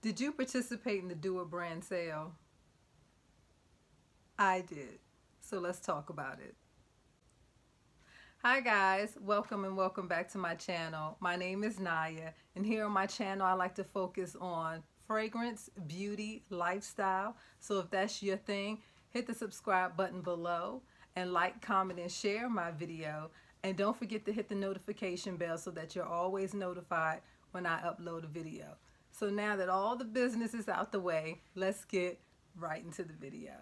Did you participate in the Do It brand sale? I did. So let's talk about it. Hi guys, welcome and welcome back to my channel. My name is Naya, and here on my channel I like to focus on fragrance, beauty, lifestyle. So if that's your thing, hit the subscribe button below and like, comment, and share my video. And don't forget to hit the notification bell so that you're always notified when I upload a video. So now that all the business is out the way, let's get right into the video.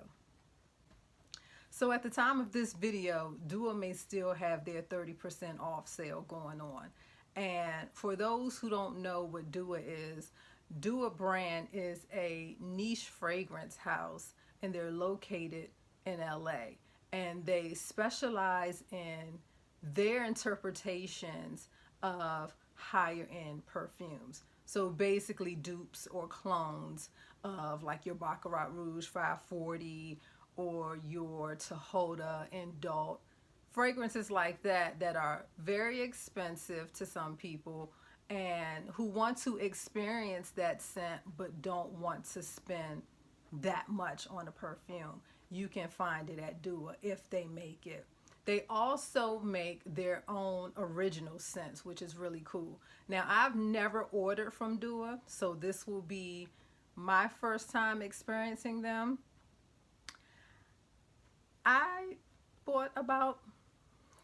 So at the time of this video, Dua may still have their 30% off sale going on. And for those who don't know what Dua is, Dua brand is a niche fragrance house, and they're located in LA. And they specialize in their interpretations of higher end perfumes. So basically dupes or clones of like your Baccarat Rouge 540 or your Tahoda Indult, fragrances like that that are very expensive to some people and who want to experience that scent but don't want to spend that much on a perfume. You can find it at Dua if they make it. They also make their own original scents, which is really cool. Now, I've never ordered from Dua, so this will be my first time experiencing them. I bought about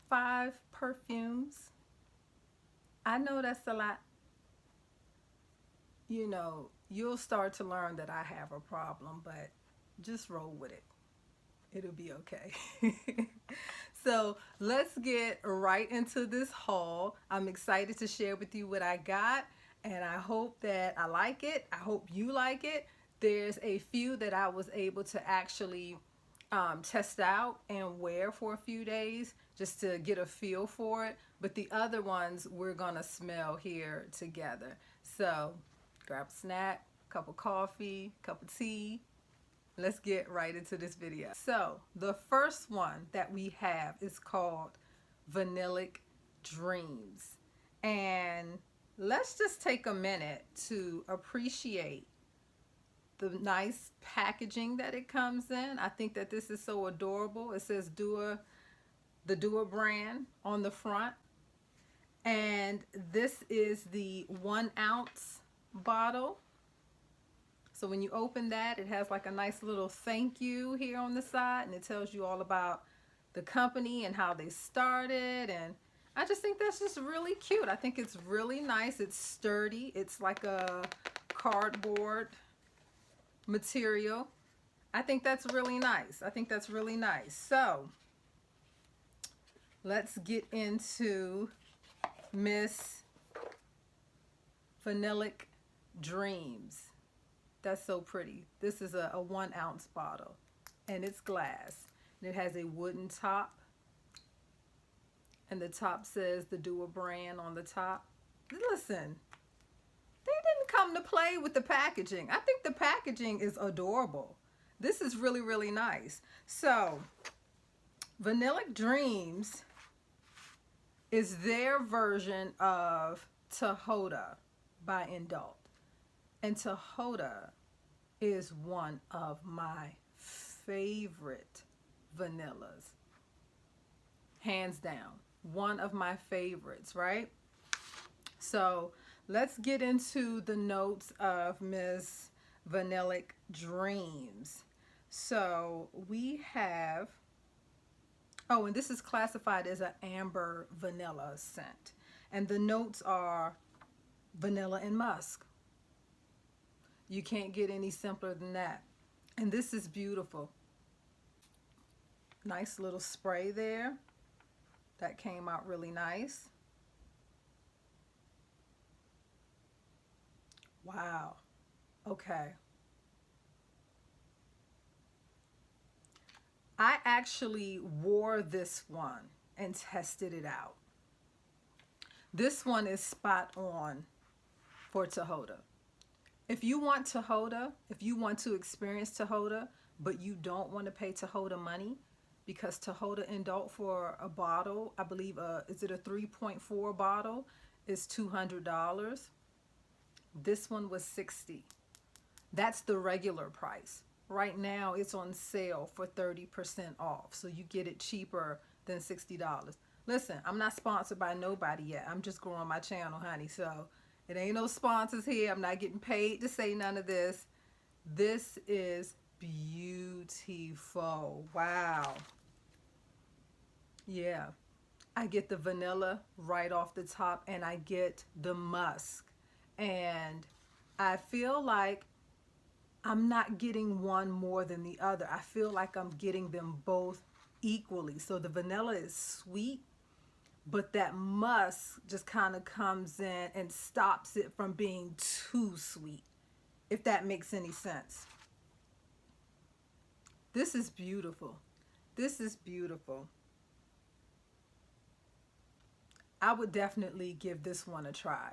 5 perfumes. I know that's a lot. You know, you'll start to learn that I have a problem, but just roll with it. It'll be okay. So let's get right into this haul. I'm excited to share with you what I got, and I hope that I like it. I hope you like it. There's a few that I was able to actually test out and wear for a few days just to get a feel for it. But the other ones we're gonna smell here together. So grab a snack, cup of coffee, cup of tea. Let's get right into this video. So the first one that we have is called Vanillic Dreams. And let's just take a minute to appreciate the nice packaging that it comes in. I think that this is so adorable. It says Dua, the Dua brand on the front. And this is the 1 ounce bottle. So when you open that, it has like a nice little thank you here on the side, and it tells you all about the company and how they started. And I just think that's just really cute. I think it's really nice. It's sturdy. It's like a cardboard material. I think that's really nice. I think that's really nice. So let's get into Miss Vanillic Dreams. That's so pretty. This is a 1 ounce bottle, and it's glass. And it has a wooden top, and the top says the Dua brand on the top. Listen, they didn't come to play with the packaging. I think the packaging is adorable. This is really, really nice. So, Vanillic Dreams is their version of Tahoda by Indult. And Tahoda is one of my favorite vanillas. Hands down. One of my favorites, right? So let's get into the notes of Miss Vanillic Dreams. So we have, oh, and this is classified as an amber vanilla scent. And the notes are vanilla and musk. You can't get any simpler than that. And this is beautiful. Nice little spray there. That came out really nice. Wow. Okay. I actually wore this one and tested it out. This one is spot on for Tahoda. If you want Tahoda, if you want to experience Tahoda, but you don't want to pay Tahoda money, because Tahoda Indult for a bottle, I believe, is it a 3.4 bottle, is $200. This one was $60. That's the regular price. Right now it's on sale for 30% off. So you get it cheaper than $60. Listen, I'm not sponsored by nobody yet. I'm just growing my channel, honey. So it ain't no sponsors here. I'm not getting paid to say none of this. This is beautiful. Wow. Yeah. I get the vanilla right off the top, and I get the musk. And I feel like I'm not getting one more than the other. I feel like I'm getting them both equally. So the vanilla is sweet, but that musk just kind of comes in and stops it from being too sweet, if that makes any sense. This is beautiful. This is beautiful. I would definitely give this one a try.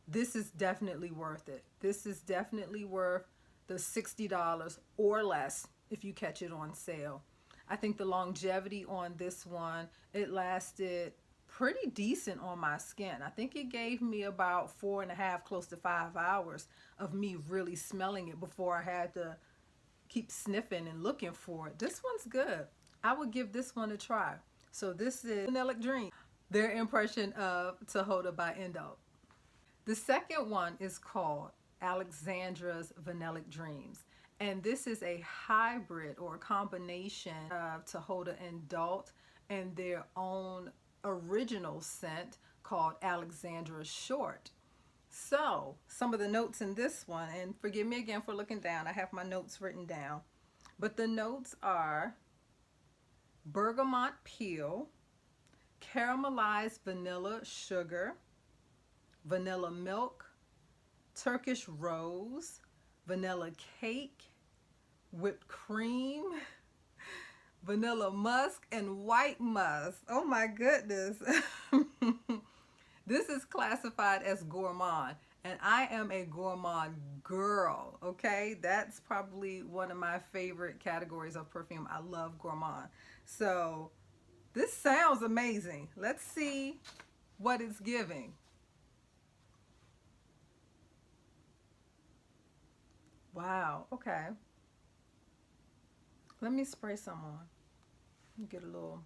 This is definitely worth it. This is definitely worth the $60 or less if you catch it on sale. I think the longevity on this one, it lasted pretty decent on my skin. I think it gave me about 4.5, close to 5 hours of me really smelling it before I had to keep sniffing and looking for it. This one's good. I would give this one a try. So this is Vanillic Dream, their impression of Tahoda by Endo. The second one is called Alexandra's Vanillic Dreams. And this is a hybrid or a combination of Tahoda and Dalt and their own original scent called Alexandra Short. So some of the notes in this one, and forgive me again for looking down, I have my notes written down, but the notes are bergamot peel, caramelized vanilla sugar, vanilla milk, Turkish rose, vanilla cake, whipped cream, vanilla musk, and white musk. Oh my goodness. This is classified as gourmand, and I am a gourmand girl, okay? That's probably one of my favorite categories of perfume. I love gourmand. So this sounds amazing. Let's see what it's giving. Wow, okay. Let me spray some on. Get a little.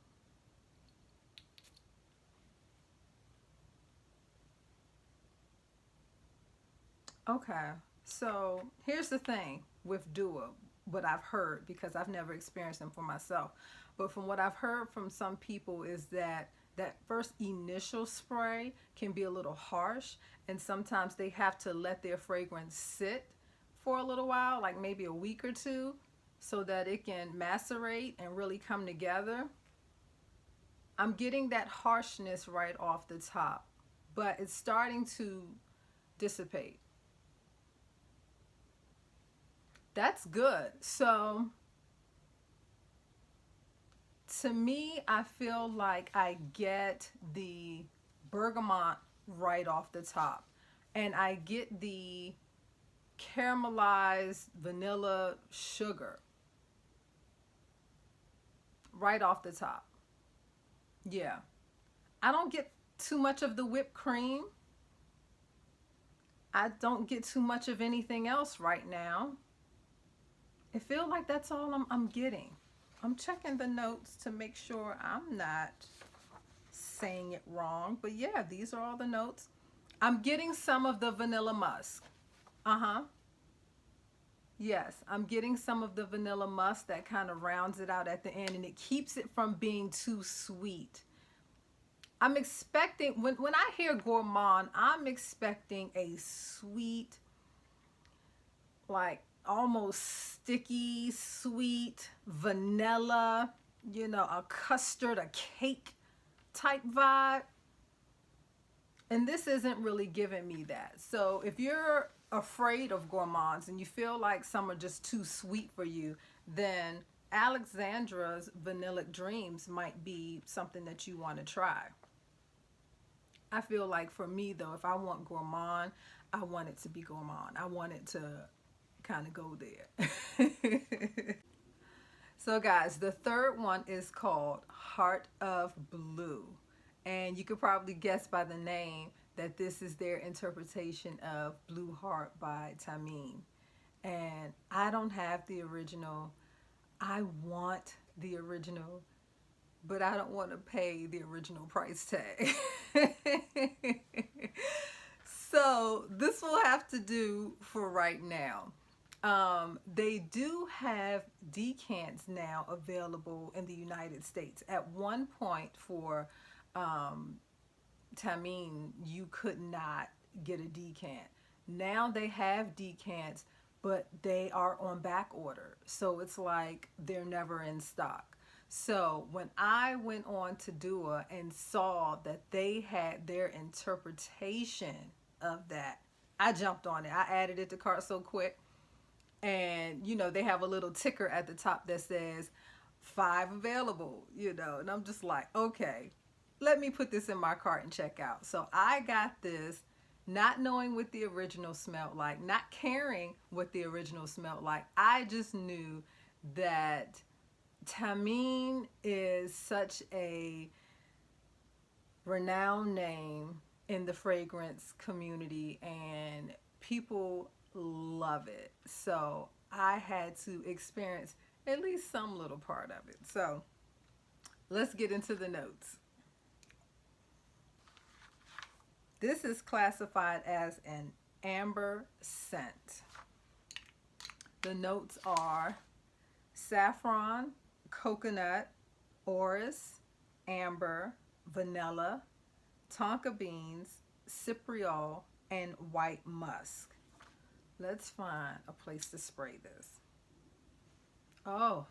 Okay, so here's the thing with Dua, what I've heard, because I've never experienced them for myself, but from what I've heard from some people is that that first initial spray can be a little harsh, and sometimes they have to let their fragrance sit for a little while, like maybe a week or two, so that it can macerate and really come together. I'm getting that harshness right off the top, but it's starting to dissipate. That's good. So to me, I feel like I get the bergamot right off the top, and I get the caramelized vanilla sugar right off the top. Yeah, I don't get too much of the whipped cream. I don't get too much of anything else right now. It feels like that's all I'm getting. I'm checking the notes to make sure I'm not saying it wrong. But yeah, these are all the notes. I'm getting some of the vanilla musk. Yes, I'm getting some of the vanilla musk that kind of rounds it out at the end, and it keeps it from being too sweet. I'm expecting, when I hear gourmand, I'm expecting a sweet, like almost sticky, sweet, vanilla, you know, a custard, a cake type vibe. And this isn't really giving me that. So if you're afraid of gourmands and you feel like some are just too sweet for you, then Alexandra's Vanillic Dreams might be something that you want to try. I feel like for me though, if I want gourmand, I want it to be gourmand. I want it to kind of go there. So guys, the third one is called Heart of Blue. And you could probably guess by the name that this is their interpretation of Blue Heart by Tamine. And I don't have the original. I want the original, but I don't want to pay the original price tag. So this will have to do for right now. They do have decants now available in the United States. At one point for Tamine, you could not get a decant. Now they have decants, but they are on back order. So it's like they're never in stock. So when I went on to Dua and saw that they had their interpretation of that, I jumped on it. I added it to cart so quick. And you know, they have a little ticker at the top that says 5 available, you know, and I'm just like, okay, let me put this in my cart and check out. So I got this, not knowing what the original smelled like, not caring what the original smelled like. I just knew that Tamine is such a renowned name in the fragrance community and people love it. So I had to experience at least some little part of it. So let's get into the notes. This is classified as an amber scent. The notes are saffron, coconut, orris, amber, vanilla, tonka beans, cypriol, and white musk. Let's find a place to spray this. Oh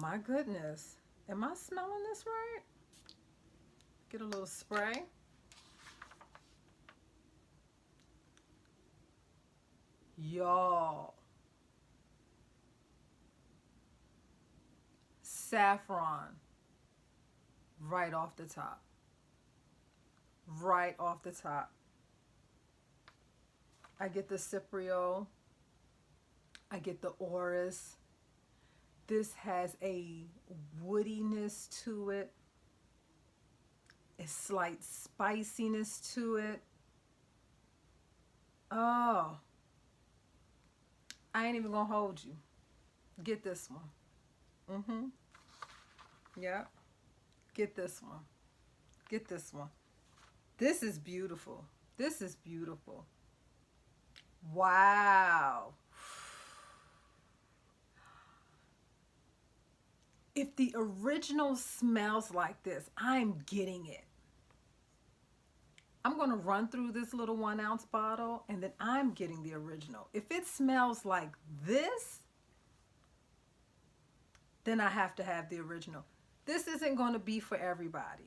my goodness. Am I smelling this right? Get a little spray. Y'all. Saffron. Right off the top. Right off the top. I get the cypriol. I get the orris. This has a woodiness to it. A slight spiciness to it. Oh. I ain't even gonna hold you. Get this one. Yep. Get this one. Get this one. This is beautiful. This is beautiful. Wow. If the original smells like this, I'm getting it. I'm going to run through this little 1 ounce bottle and then I'm getting the original. If it smells like this, then I have to have the original. This isn't going to be for everybody.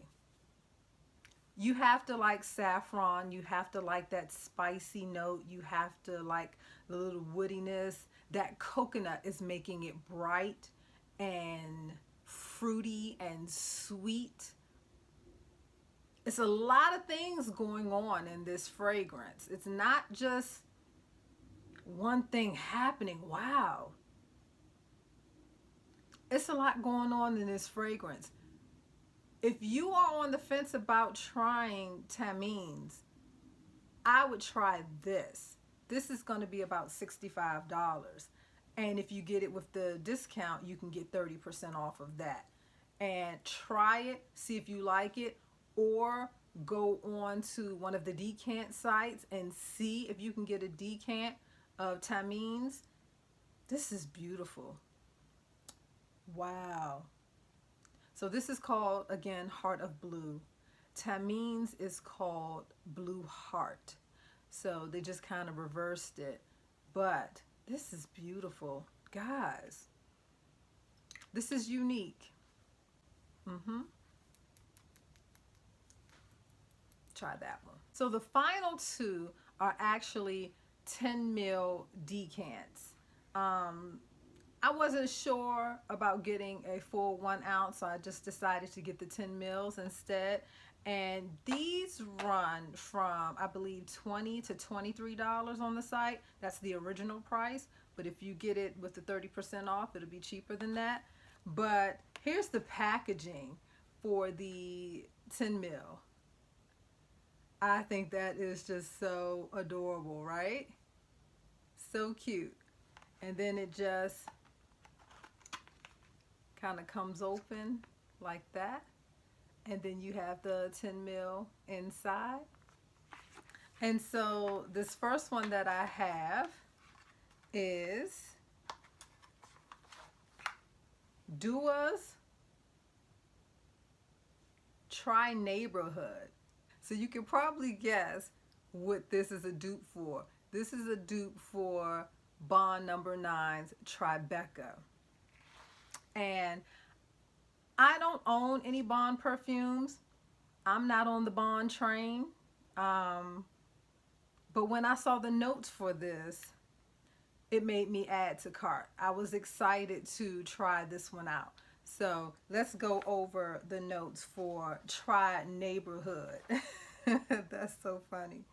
You have to like saffron. You have to like that spicy note. You have to like the little woodiness. That coconut is making it bright and fruity and sweet. It's a lot of things going on in this fragrance. It's not just one thing happening. Wow. It's a lot going on in this fragrance. If you are on the fence about trying Tamine's, I would try this. This is going to be about $65. And if you get it with the discount, you can get 30% off of that. And try it, see if you like it, or go on to one of the decant sites and see if you can get a decant of Tamine's. This is beautiful. Wow. So this is called, again, Heart of Blue. Tamine's is called Blue Heart. So they just kind of reversed it. But this is beautiful. Guys, this is unique. Try that one. So the final two are actually 10 ml decants. I wasn't sure about getting a full 1 ounce, so I just decided to get the 10 mils instead. And these run from, I believe, $20 to $23 on the site. That's the original price. But if you get it with the 30% off, it'll be cheaper than that. But here's the packaging for the 10 mil. I think that is just so adorable, right? So cute. And then it just kind of comes open like that. And then you have the 10 mil inside. And so this first one that I have is Dua's Try Neighborhood. So you can probably guess what this is a dupe for. This is a dupe for Bond number 9's Tribeca. And I don't own any Bond perfumes. I'm not on the Bond train. But when I saw the notes for this, it made me add to cart. I was excited to try this one out. So let's go over the notes for Try Neighborhood. That's so funny.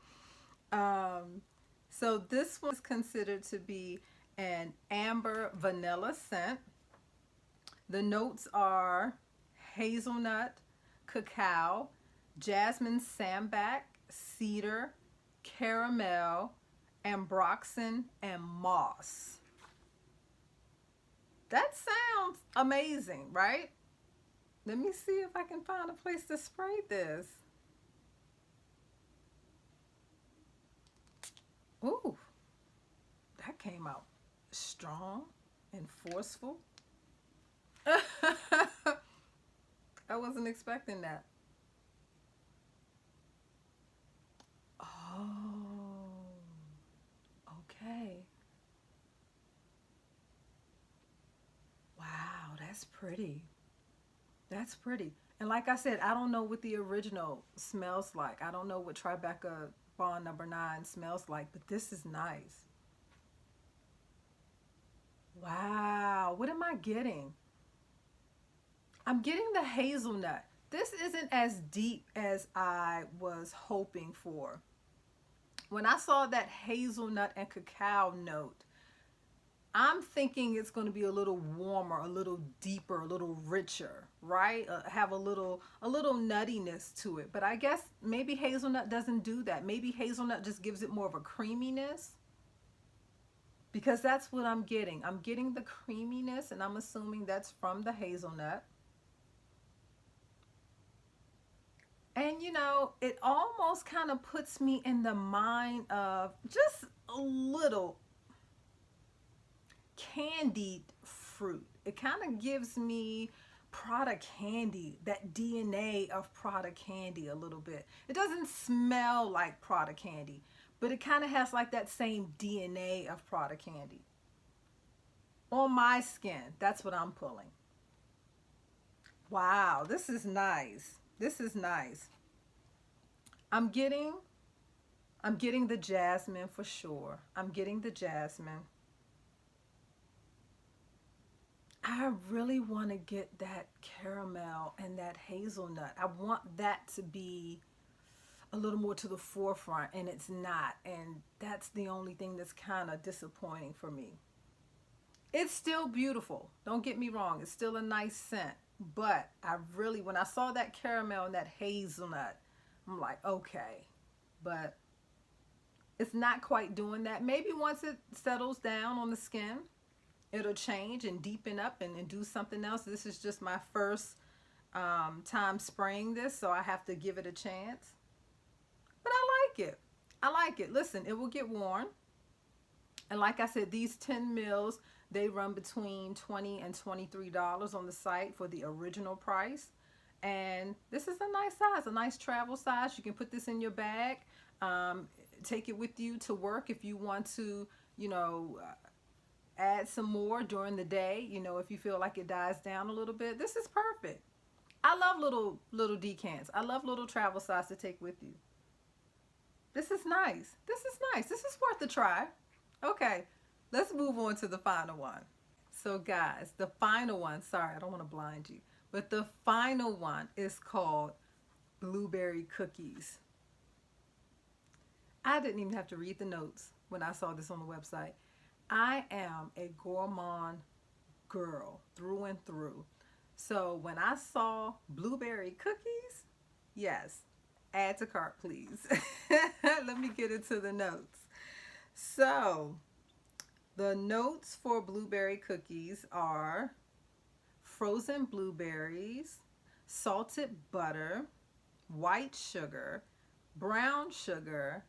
So this one is considered to be an amber vanilla scent. The notes are hazelnut, cacao, jasmine sambac, cedar, caramel, ambroxan, and moss. That sounds amazing, right? Let me see if I can find a place to spray this. Ooh, that came out strong and forceful. I wasn't expecting that. Oh, okay. Wow, that's pretty. That's pretty. And like I said, I don't know what the original smells like. I don't know what Tribeca Bond number 9 smells like, but this is nice. Wow, what am I getting? I'm getting the hazelnut. This isn't as deep as I was hoping for. When I saw that hazelnut and cacao note, I'm thinking it's going to be a little warmer, a little deeper, a little richer, right? Have a little nuttiness to it. But I guess maybe hazelnut doesn't do that. Maybe hazelnut just gives it more of a creaminess, because that's what I'm getting. I'm getting the creaminess, and I'm assuming that's from the hazelnut. And you know, it almost kind of puts me in the mind of just a little candied fruit. It kind of gives me Prada candy, that DNA of Prada candy a little bit. It doesn't smell like Prada candy, but it kind of has like that same DNA of Prada candy. On my skin, that's what I'm pulling. Wow, this is nice. This is nice. I'm getting I'm getting the jasmine for sure. I'm getting the jasmine. I really want to get that caramel and that hazelnut. I want that to be a little more to the forefront, and it's not. And that's the only thing that's kind of disappointing for me. It's still beautiful. Don't get me wrong. It's still a nice scent. But I really, when I saw that caramel and that hazelnut, I'm like, okay. But it's not quite doing that. Maybe once it settles down on the skin, it'll change and deepen up and do something else. This is just my first time spraying this, so I have to give it a chance. But I like it. I like it. Listen, it will get worn. And like I said, these 10 mils, they run between $20 and $23 on the site for the original price. And this is a nice size, a nice travel size. You can put this in your bag, take it with you to work if you want to, you know, add some more during the day. You know, if you feel like it dies down a little bit, this is perfect. I love little decants. I love little travel size to take with you. This is nice. This is nice. This is worth a try. Okay, let's move on to the final one. So guys, the final one, sorry, I don't want to blind you, but the final one is called Blueberry Cookies. I didn't even have to read the notes when I saw this on the website. I am a gourmand girl through and through. So when I saw blueberry cookies, Yes. Add to cart, please. Let me get into the notes. So, the notes for blueberry cookies are frozen blueberries, salted butter, white sugar, brown sugar,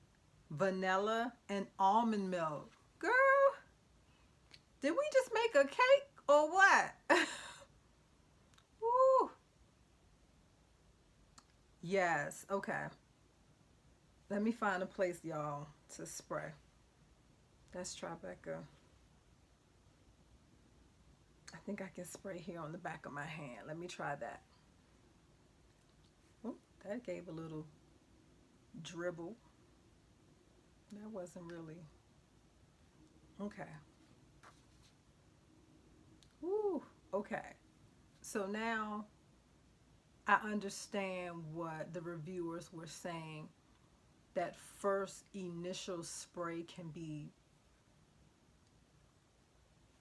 vanilla, and almond milk. Girl, did we just make a cake or what? Woo. Yes, okay. Let me find a place, y'all, to spray. That's Tribeca. I think I can spray here on the back of my hand. Let me try that. Ooh, that gave a little dribble. That wasn't really. Okay. Woo. Okay. So now I understand what the reviewers were saying. That first initial spray can be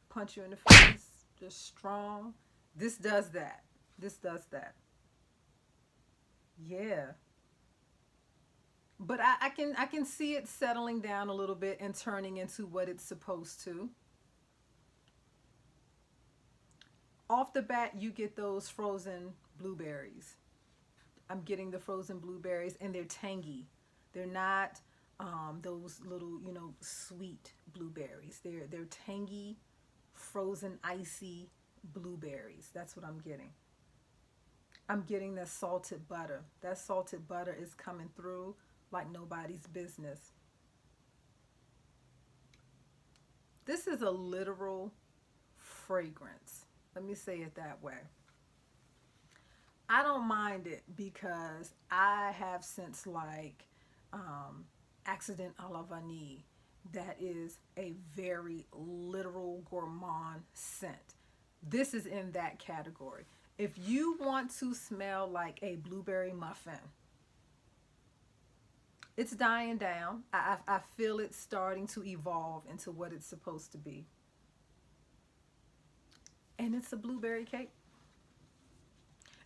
punch you in the face, just strong. This does that. This does that. Yeah. But I can see it settling down a little bit and turning into what it's supposed to. Off the bat, you get those frozen blueberries. I'm getting the frozen blueberries, and they're tangy. They're not those little, sweet blueberries. They're tangy, frozen, icy blueberries. That's what I'm getting. I'm getting that salted butter. That salted butter is coming through like nobody's business. This is a literal fragrance. Let me say it that way. I don't mind it because I have since like Accident à la Vanille that is a very literal gourmand scent. This is in that category. If you want to smell like a blueberry muffin, it's dying down. I feel it starting to evolve into what it's supposed to be. And it's a blueberry cake.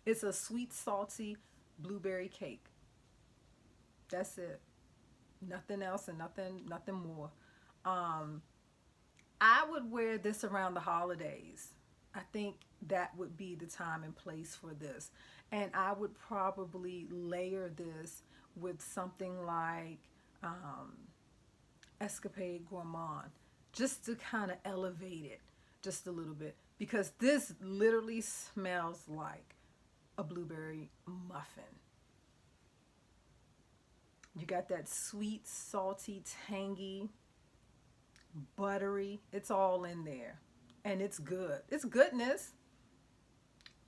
It's a sweet, salty blueberry cake. That's it. Nothing else and nothing more. Um, I would wear this around the holidays. I think that would be the time and place for this. And I would probably layer this with something like um, Escapade Gourmand just to kind of elevate it just a little bit. Because this literally smells like a blueberry muffin. You got that sweet, salty, tangy, buttery. It's all in there. And it's good. It's goodness.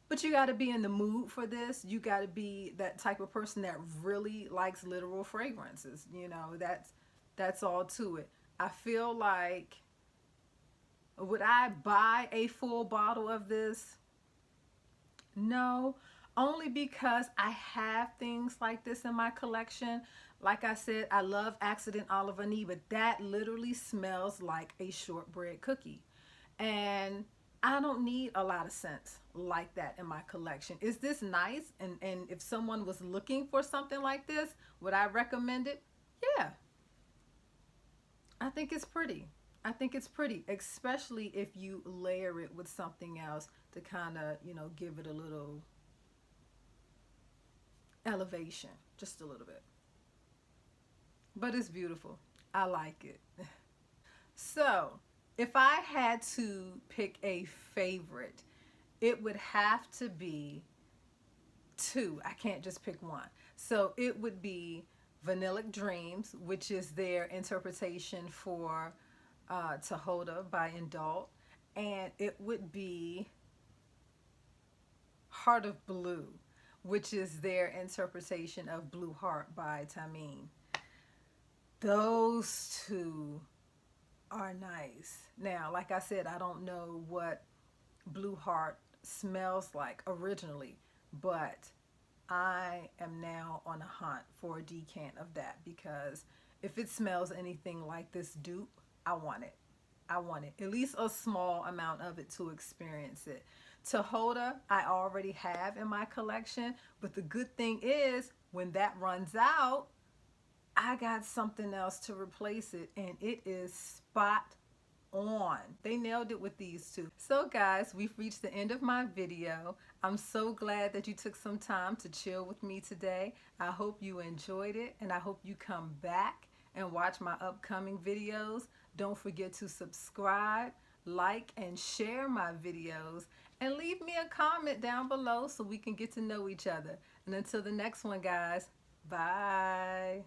But you got to be in the mood for this. You got to be that type of person that really likes literal fragrances. That's all to it. I feel like, would I buy a full bottle of this? No, only because I have things like this in my collection. Like I said, I love Accident à la Vanille, but that literally smells like a shortbread cookie. And I don't need a lot of scents like that in my collection. Is this nice? And if someone was looking for something like this, would I recommend it? Yeah, I think it's pretty. I think it's pretty, especially if you layer it with something else to kind of, give it a little elevation, just a little bit. But it's beautiful. I like it. So, if I had to pick a favorite, it would have to be two. I can't just pick one. So, it would be Vanillic Dreams, which is their interpretation for Tahoda by Indult. And it would be Heart of Blue, which is their interpretation of Blue Heart by Tamine. Those two are nice. Now, like I said, I don't know what Blue Heart smells like originally, but I am now on a hunt for a decant of that because if it smells anything like this dupe, I want it. I want it. At least a small amount of it to experience it. Tahoda, I already have in my collection, but the good thing is When that runs out, I got something else to replace it, and it is spot on. They nailed it with these two. So guys, we've reached the end of my video. I'm so glad that you took some time to chill with me today. I hope you enjoyed it, and I hope you come back and watch my upcoming videos. Don't forget to subscribe, like, and share my videos, and leave me a comment down below so we can get to know each other. And until the next one, guys, bye.